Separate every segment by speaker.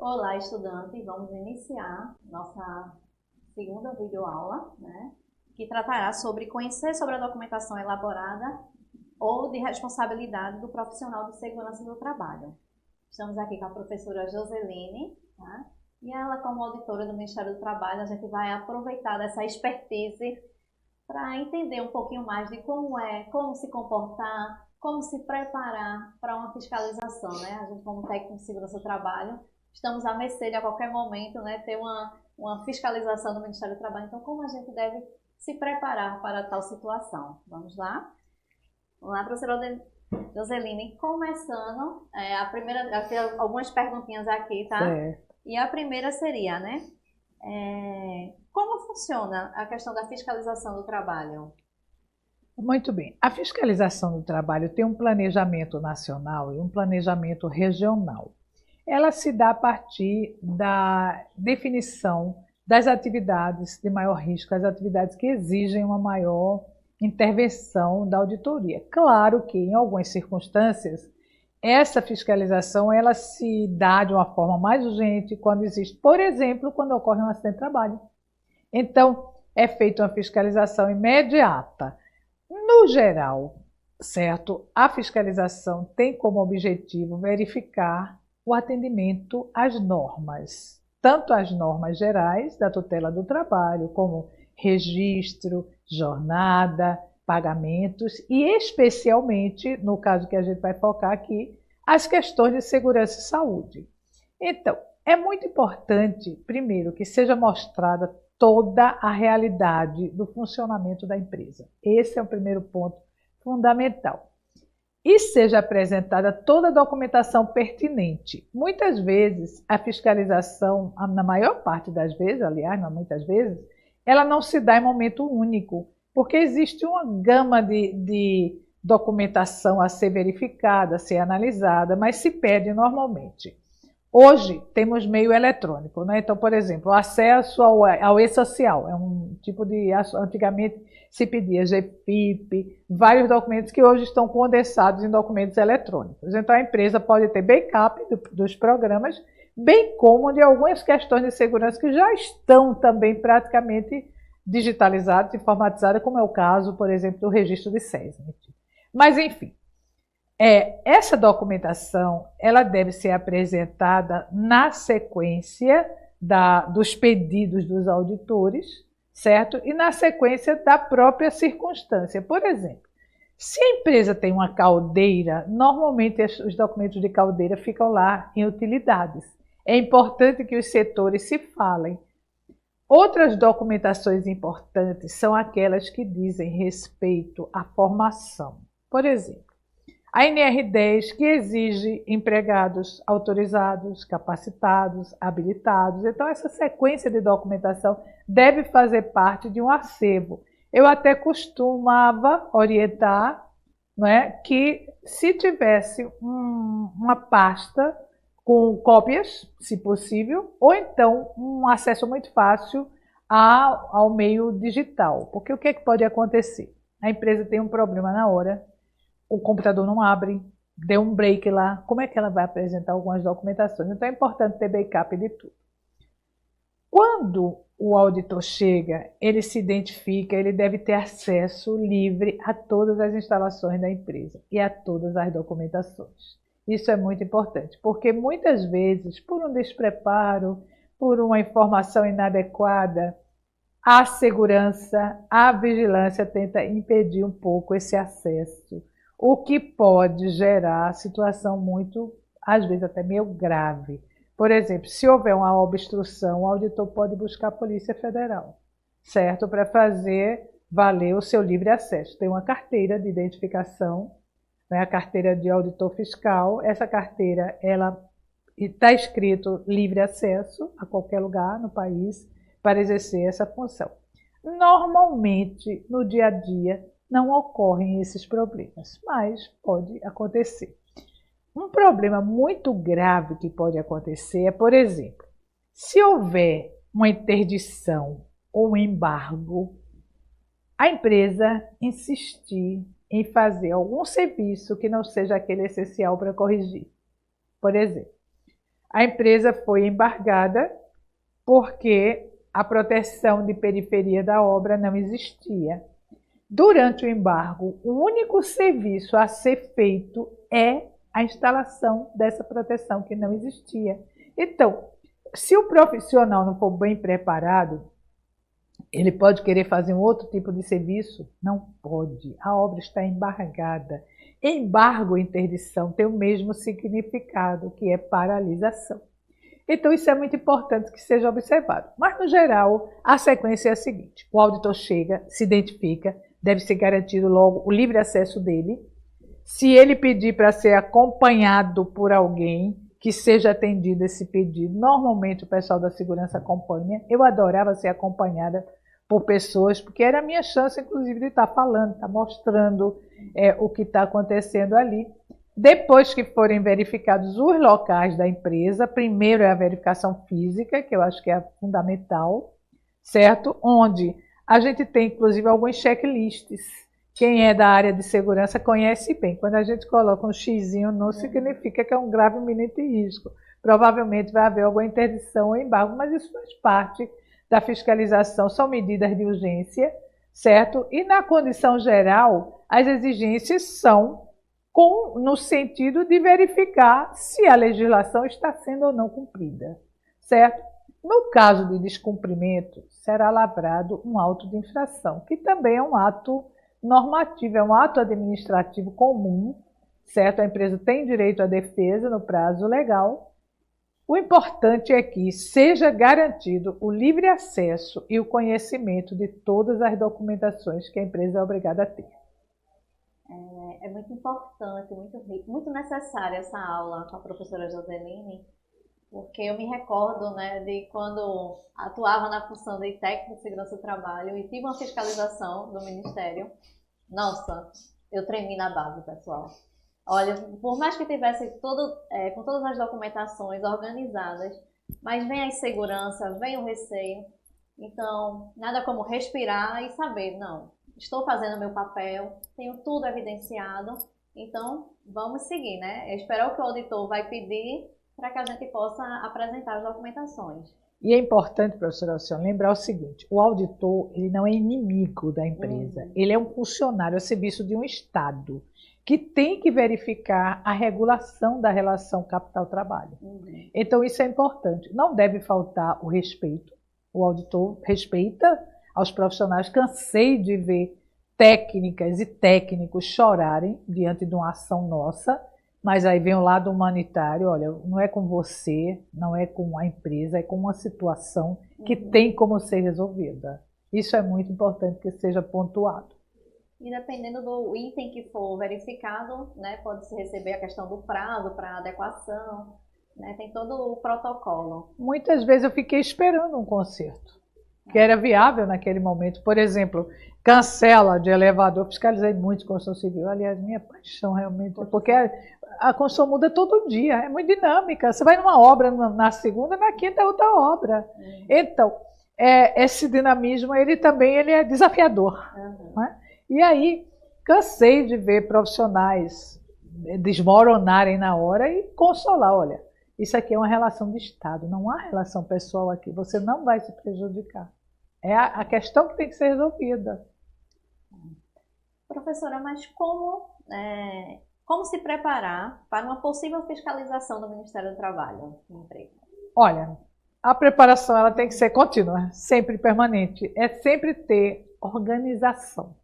Speaker 1: Olá, estudante! Vamos iniciar nossa segunda videoaula, né, que tratará sobre conhecer sobre a documentação elaborada ou de responsabilidade do profissional de segurança do trabalho. Estamos aqui com a professora Joseline, tá? E ela, como auditora do Ministério do Trabalho, a gente vai aproveitar dessa expertise para entender um pouquinho mais de como se comportar, como se preparar para uma fiscalização, né? A gente, como técnico de segurança do trabalho, estamos à mercê de a qualquer momento, né, ter uma fiscalização do Ministério do Trabalho. Então, como a gente deve se preparar para tal situação? Vamos lá? Vamos lá, professora Joseline, começando, algumas perguntinhas aqui, tá?
Speaker 2: Certo.
Speaker 1: E a primeira seria, né, como funciona a questão da fiscalização do trabalho?
Speaker 2: Muito bem. A fiscalização do trabalho tem um planejamento nacional e um planejamento regional. Ela se dá a partir da definição das atividades de maior risco, as atividades que exigem uma maior intervenção da auditoria. Claro que, em algumas circunstâncias, essa fiscalização ela se dá de uma forma mais urgente quando existe, por exemplo, quando ocorre um acidente de trabalho. Então, é feita uma fiscalização imediata. No geral, certo? A fiscalização tem como objetivo verificar o atendimento às normas, tanto as normas gerais da tutela do trabalho, como registro, jornada, pagamentos e especialmente, no caso que a gente vai focar aqui, as questões de segurança e saúde. Então, é muito importante, primeiro, que seja mostrada toda a realidade do funcionamento da empresa. Esse é o primeiro ponto fundamental. E seja apresentada toda a documentação pertinente. Muitas vezes, a fiscalização, na maior parte das vezes, aliás, não muitas vezes, ela não se dá em momento único, porque existe uma gama de documentação a ser verificada, a ser analisada, mas se pede normalmente. Hoje, temos meio eletrônico, né? Então, por exemplo, o acesso ao e-social, é um tipo de... Antigamente se pedia GFIP, vários documentos que hoje estão condensados em documentos eletrônicos. Então, a empresa pode ter backup dos programas, bem como de algumas questões de segurança que já estão também praticamente digitalizadas, informatizadas, como é o caso, por exemplo, do registro de SESMIT. Mas, enfim, essa documentação ela deve ser apresentada na sequência dos pedidos dos auditores, certo? E na sequência da própria circunstância. Por exemplo, se a empresa tem uma caldeira, normalmente os documentos de caldeira ficam lá em utilidades. É importante que os setores se falem. Outras documentações importantes são aquelas que dizem respeito à formação. Por exemplo, a NR10, que exige empregados autorizados, capacitados, habilitados. Então, essa sequência de documentação deve fazer parte de um acervo. Eu até costumava orientar, né, que se tivesse uma pasta com cópias, se possível, ou então um acesso muito fácil ao meio digital. Porque o que pode acontecer? A empresa tem um problema na hora, o computador não abre, deu um break lá, como é que ela vai apresentar algumas documentações? Então é importante ter backup de tudo. Quando o auditor chega, ele se identifica, ele deve ter acesso livre a todas as instalações da empresa e a todas as documentações. Isso é muito importante, porque muitas vezes, por um despreparo, por uma informação inadequada, a segurança, a vigilância tenta impedir um pouco esse acesso, o que pode gerar situação muito, às vezes até meio grave. Por exemplo, se houver uma obstrução, o auditor pode buscar a Polícia Federal, certo? Para fazer valer o seu livre acesso. Tem uma carteira de identificação, né? A carteira de auditor fiscal. Essa carteira, ela está escrito livre acesso a qualquer lugar no país para exercer essa função. Normalmente, no dia a dia, não ocorrem esses problemas, mas pode acontecer. Um problema muito grave que pode acontecer é, por exemplo, se houver uma interdição ou um embargo, a empresa insistir em fazer algum serviço que não seja aquele essencial para corrigir. Por exemplo, a empresa foi embargada porque a proteção de periferia da obra não existia. Durante o embargo, o único serviço a ser feito é a instalação dessa proteção que não existia. Então, se o profissional não for bem preparado, ele pode querer fazer um outro tipo de serviço? Não pode. A obra está embargada. Embargo e interdição tem o mesmo significado, que é paralisação. Então, isso é muito importante que seja observado. Mas, no geral, a sequência é a seguinte. O auditor chega, se identifica, deve ser garantido logo o livre acesso dele. Se ele pedir para ser acompanhado por alguém, que seja atendido esse pedido. Normalmente, o pessoal da segurança acompanha. Eu adorava ser acompanhada por pessoas, porque era a minha chance, inclusive, de estar falando, estar mostrando o que está acontecendo ali. Depois que forem verificados os locais da empresa, primeiro é a verificação física, que eu acho que é fundamental, certo? Onde a gente tem, inclusive, alguns checklists. Quem é da área de segurança conhece bem. Quando a gente coloca um xizinho, não significa que é um grave iminente risco. Provavelmente vai haver alguma interdição ou embargo, mas isso faz parte da fiscalização, são medidas de urgência, certo? E na condição geral, as exigências são no sentido de verificar se a legislação está sendo ou não cumprida, certo? No caso de descumprimento, será lavrado um auto de infração, que também é um ato normativo, é um ato administrativo comum, certo? A empresa tem direito à defesa no prazo legal. O importante é que seja garantido o livre acesso e o conhecimento de todas as documentações que a empresa é obrigada a ter.
Speaker 1: É muito importante, muito necessária essa aula com a professora Joseline, porque eu me recordo, né, de quando atuava na função de técnico de segurança do trabalho e tive uma fiscalização do Ministério. Nossa, eu tremi na base, pessoal. Olha, por mais que tivesse com todas as documentações organizadas, mas vem a insegurança, vem o receio. Então, nada como respirar e saber, não, estou fazendo o meu papel, tenho tudo evidenciado, então vamos seguir, né? Esperar o que o auditor vai pedir para que a gente possa apresentar as documentações.
Speaker 2: E é importante, professora Alcione, lembrar o seguinte, o auditor ele não é inimigo da empresa, ele é um funcionário a serviço de um Estado, que tem que verificar a regulação da relação capital-trabalho. Então isso é importante, não deve faltar o respeito, o auditor respeita aos profissionais. Cansei de ver técnicas e técnicos chorarem diante de uma ação nossa, mas aí vem o lado humanitário, olha, não é com você, não é com a empresa, é com uma situação que tem como ser resolvida. Isso é muito importante que seja pontuado.
Speaker 1: E dependendo do item que for verificado, né, pode-se receber a questão do prazo para adequação, né, tem todo o protocolo.
Speaker 2: Muitas vezes eu fiquei esperando um conserto, que era viável naquele momento. Por exemplo, cancela de elevador, fiscalizei muito construção civil, aliás, minha paixão realmente, porque a construção muda todo dia, é muito dinâmica. Você vai numa obra na segunda, na quinta é outra obra. Então, esse dinamismo, ele também é desafiador. Né? E aí, cansei de ver profissionais desmoronarem na hora e consolar, olha, isso aqui é uma relação de Estado, não há relação pessoal aqui, você não vai se prejudicar. É a questão que tem que ser resolvida.
Speaker 1: Professora, mas como se preparar para uma possível fiscalização do Ministério do Trabalho no emprego?
Speaker 2: Olha, a preparação ela tem que ser contínua, sempre permanente. É sempre ter organização.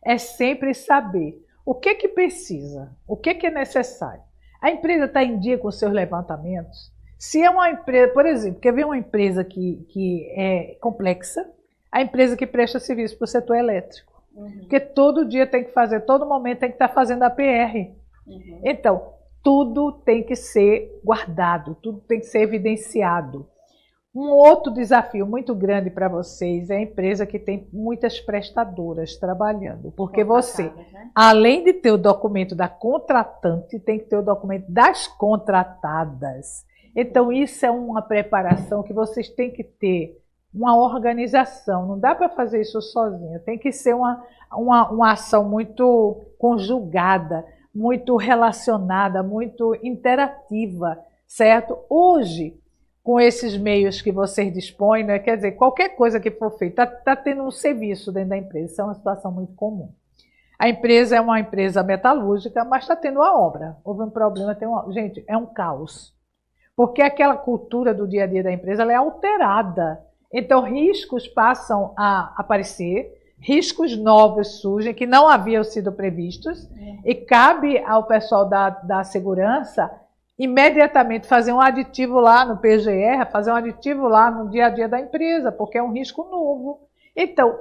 Speaker 2: É sempre saber o que precisa, o que é necessário. A empresa está em dia com os seus levantamentos? Se é uma empresa, por exemplo, quer ver uma empresa que é complexa? A empresa que presta serviço para o setor elétrico. Porque todo dia tem que fazer, todo momento tem que estar fazendo APR. Então, tudo tem que ser guardado, tudo tem que ser evidenciado. Um outro desafio muito grande para vocês é a empresa que tem muitas prestadoras trabalhando, porque você,
Speaker 1: né?
Speaker 2: além de ter o documento da contratante, tem que ter o documento das contratadas. Então, isso é uma preparação que vocês têm que ter, uma organização. Não dá para fazer isso sozinho, tem que ser uma ação muito conjugada, muito relacionada, muito interativa, certo? Hoje, com esses meios que vocês dispõem, né? Quer dizer, qualquer coisa que for feita, está tendo um serviço dentro da empresa, isso é uma situação muito comum. A empresa é uma empresa metalúrgica, mas está tendo uma obra. Houve um problema, gente, é um caos. Porque aquela cultura do dia a dia da empresa ela é alterada. Então, riscos passam a aparecer, riscos novos surgem que não haviam sido previstos, e cabe ao pessoal da segurança imediatamente fazer um aditivo lá no PGR, fazer um aditivo lá no dia a dia da empresa, porque é um risco novo. Então,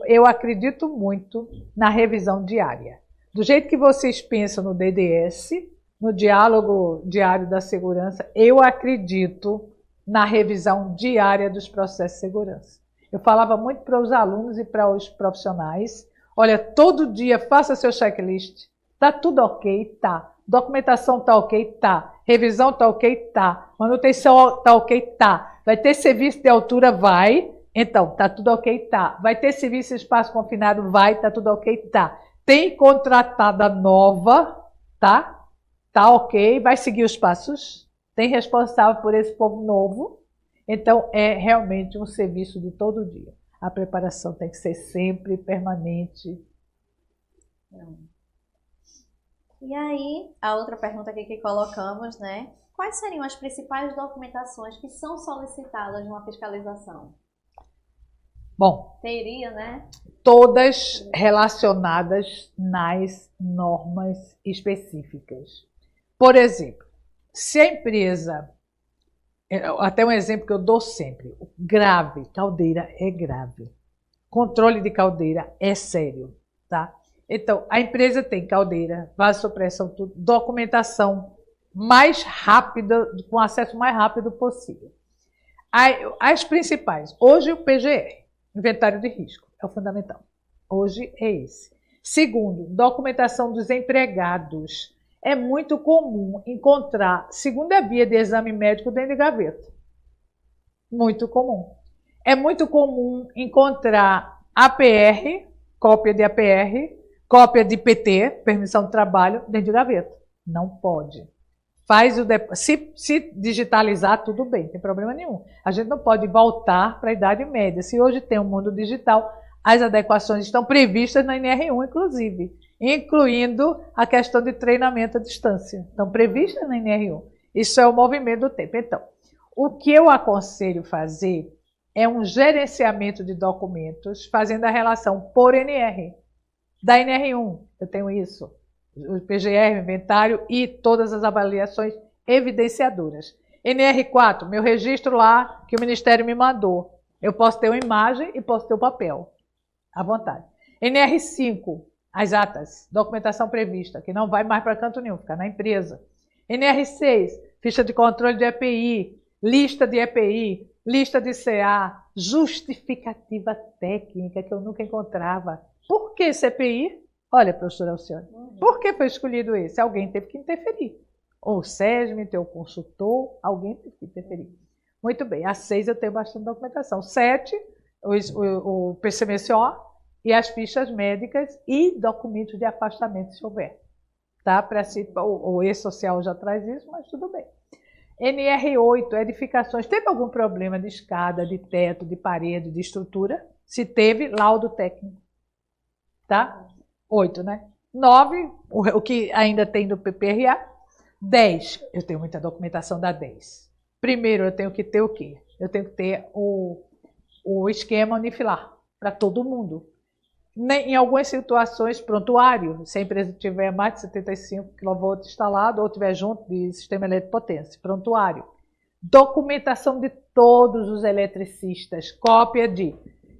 Speaker 2: eu acredito muito na revisão diária. Do jeito que vocês pensam no DDS, no diálogo diário da segurança, eu acredito na revisão diária dos processos de segurança. Eu falava muito para os alunos e para os profissionais, olha, todo dia faça seu checklist, está tudo ok? Tá. Documentação está ok? Tá. Revisão está ok? Tá. Manutenção está ok? Tá. Vai ter serviço de altura? Vai. Então, está tudo ok? Tá. Vai ter serviço de espaço confinado? Vai. Está tudo ok? Tá. Tem contratada nova? Tá. Tá ok. Vai seguir os passos? Tem responsável por esse povo novo? Então, é realmente um serviço de todo dia. A preparação tem que ser sempre permanente.
Speaker 1: E aí, a outra pergunta aqui que colocamos, né? Quais seriam as principais documentações que são solicitadas numa fiscalização?
Speaker 2: Bom,
Speaker 1: teria, né?
Speaker 2: Todas relacionadas nas normas específicas. Por exemplo, se a empresa, até um exemplo que eu dou sempre, grave, caldeira é grave. Controle de caldeira é sério, tá? Então, a empresa tem caldeira, vasopressão, tudo, documentação mais rápida, com acesso mais rápido possível. As principais, hoje o PGR, inventário de risco, é o fundamental. Hoje é esse. Segundo, documentação dos empregados. É muito comum encontrar segunda via de exame médico dentro de gaveta. Muito comum. É muito comum encontrar APR, cópia de APR, cópia de PT, permissão de trabalho, dentro de gaveta. Não pode. Se digitalizar, tudo bem, não tem problema nenhum. A gente não pode voltar para a Idade Média. Se hoje tem um mundo digital, as adequações estão previstas na NR1, incluindo a questão de treinamento à distância. Estão previstas na NR1. Isso é o movimento do tempo. Então, o que eu aconselho fazer é um gerenciamento de documentos, fazendo a relação por NR. Da NR1, eu tenho isso, o PGR, o inventário e todas as avaliações evidenciadoras. NR4, meu registro lá que o Ministério me mandou. Eu posso ter uma imagem e posso ter o papel, à vontade. NR5, as atas, documentação prevista, que não vai mais para canto nenhum, fica na empresa. NR6, ficha de controle de EPI, lista de EPI, lista de CA, justificativa técnica, que eu nunca encontrava. Por que CPI? Olha, professora Alcione, por que foi escolhido esse? Alguém teve que interferir. Ou o SESM, teu consultor, alguém teve que interferir. Muito bem, a 6 eu tenho bastante documentação. 7, o PCMSO e as fichas médicas e documentos de afastamento, se houver. Tá? O E-Social já traz isso, mas tudo bem. NR8, edificações. Teve algum problema de escada, de teto, de parede, de estrutura? Se teve, laudo técnico. Tá? 8, né? 9, o que ainda tem do PPRA. 10, eu tenho muita documentação da 10. Primeiro, eu tenho que ter o quê? Eu tenho que ter o esquema unifilar para todo mundo. Em algumas situações, prontuário, se a empresa tiver mais de 75 kV instalado ou tiver junto de sistema elétrico potência, prontuário. Documentação de todos os eletricistas, cópia de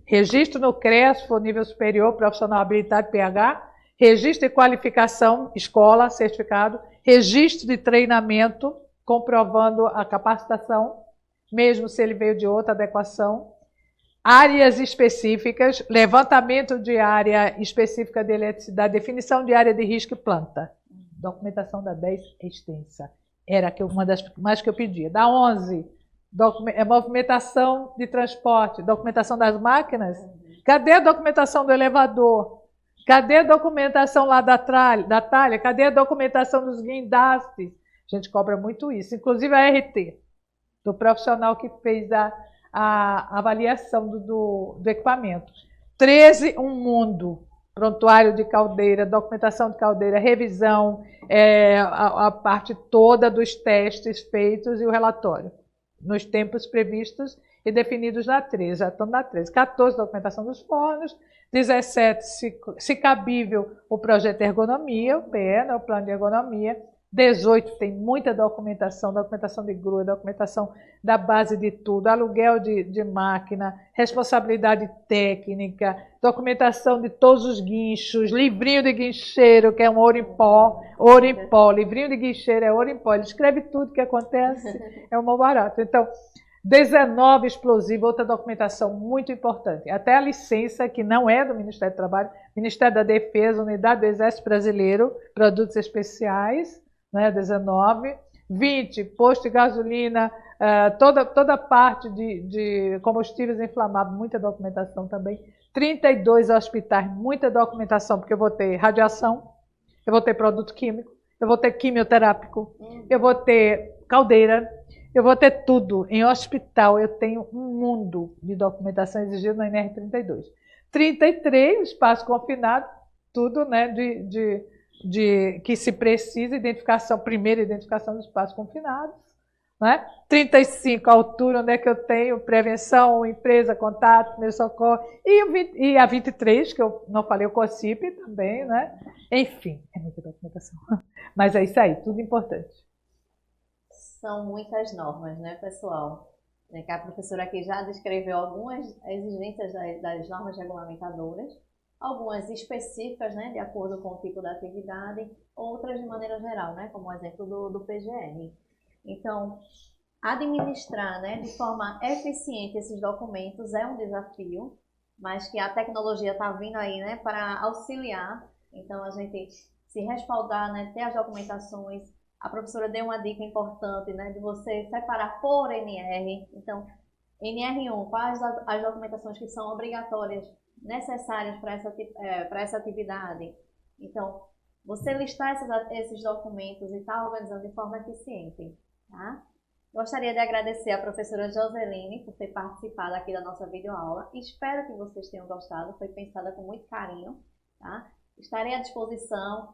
Speaker 2: registro no CREA, se for nível superior, profissional habilitado, PH, registro de qualificação, escola, certificado, registro de treinamento, comprovando a capacitação, mesmo se ele veio de outra adequação. Áreas específicas, levantamento de área específica de eletricidade, definição de área de risco e planta. Documentação da 10 é extensa. Era uma das mais que eu pedia. Da 11, movimentação de transporte, documentação das máquinas. Cadê a documentação do elevador? Cadê a documentação lá da talha? Cadê a documentação dos guindastes? A gente cobra muito isso. Inclusive a RT, do profissional que fez a avaliação do equipamento. 13, um mundo. Prontuário de caldeira, documentação de caldeira, revisão, a parte toda dos testes feitos e o relatório, nos tempos previstos e definidos na 13, já estamos na 13. 14, documentação dos fornos. 17, se cabível, o projeto de ergonomia, o PE, né, o plano de ergonomia. 18, tem muita documentação de grua, documentação da base de tudo, aluguel de máquina, responsabilidade técnica, documentação de todos os guinchos, livrinho de guincheiro, que é um ouro em pó, livrinho de guincheiro é ouro em pó, ele escreve tudo que acontece, é um mal barato. Então, 19, explosivo, outra documentação muito importante, até a licença, que não é do Ministério do Trabalho, Ministério da Defesa, Unidade do Exército Brasileiro, produtos especiais, né, 19, 20, posto de gasolina, toda a parte de combustíveis inflamáveis, muita documentação também. 32 hospitais, muita documentação, porque eu vou ter radiação, eu vou ter produto químico, eu vou ter quimioterápico, eu vou ter caldeira, eu vou ter tudo. Em hospital eu tenho um mundo de documentação exigida na NR32. 33, espaço confinado, tudo, né, que se precisa, primeira identificação dos espaços confinados, né? 35, a altura, onde é que eu tenho prevenção, empresa, contato, primeiro socorro, e a 23, que eu não falei, o COCIP também, né? Enfim, é muita documentação. Mas é isso aí, tudo importante.
Speaker 1: São muitas normas, né, pessoal? A professora aqui já descreveu algumas exigências das normas regulamentadoras, algumas específicas, né, de acordo com o tipo da atividade, outras de maneira geral, né, como o exemplo do PGR. Então, administrar, né, de forma eficiente esses documentos é um desafio, mas que a tecnologia está vindo aí, né, para auxiliar. Então, a gente se respaldar, né, ter as documentações. A professora deu uma dica importante, né, de você separar por NR. Então, NR1, quais as documentações que são obrigatórias, necessárias para essa atividade. Então, você listar esses documentos e estar organizando de forma eficiente. Tá? Gostaria de agradecer à professora Joseline por ter participado aqui da nossa videoaula. Espero que vocês tenham gostado, foi pensada com muito carinho. Tá? Estarei à disposição,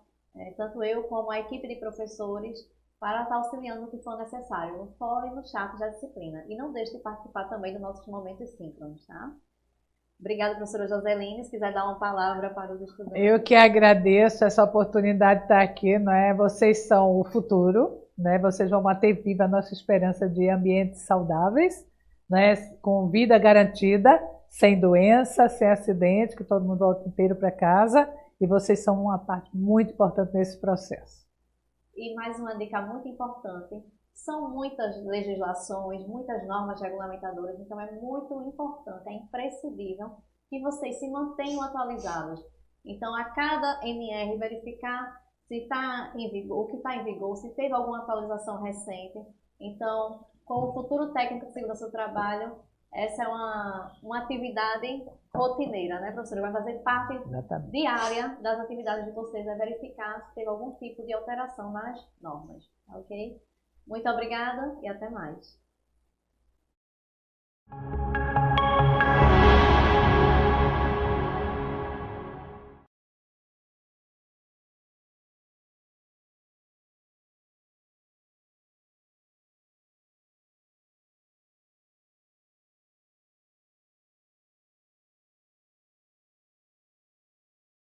Speaker 1: tanto eu como a equipe de professores, para estar auxiliando no que for necessário, no fórum e no chat da disciplina. E não deixe de participar também dos nossos momentos síncronos. Tá? Obrigada, professora Joseline. Se quiser dar uma palavra para os estudantes.
Speaker 2: Eu que agradeço essa oportunidade de estar aqui, não é? Vocês são o futuro, né? Vocês vão manter viva a nossa esperança de ambientes saudáveis, né? Com vida garantida, sem doença, sem acidente, que todo mundo volta inteiro para casa. E vocês são uma parte muito importante nesse processo.
Speaker 1: E mais uma dica muito importante. São muitas legislações, muitas normas regulamentadoras, então é muito importante, é imprescindível que vocês se mantenham atualizados. Então, a cada NR, verificar se está em vigor, o que está em vigor, se teve alguma atualização recente. Então, com o futuro técnico de segurança do trabalho, essa é uma atividade rotineira, né, professora? Vai fazer parte diária das atividades de vocês, é verificar se teve algum tipo de alteração nas normas, ok? Muito obrigada e até mais.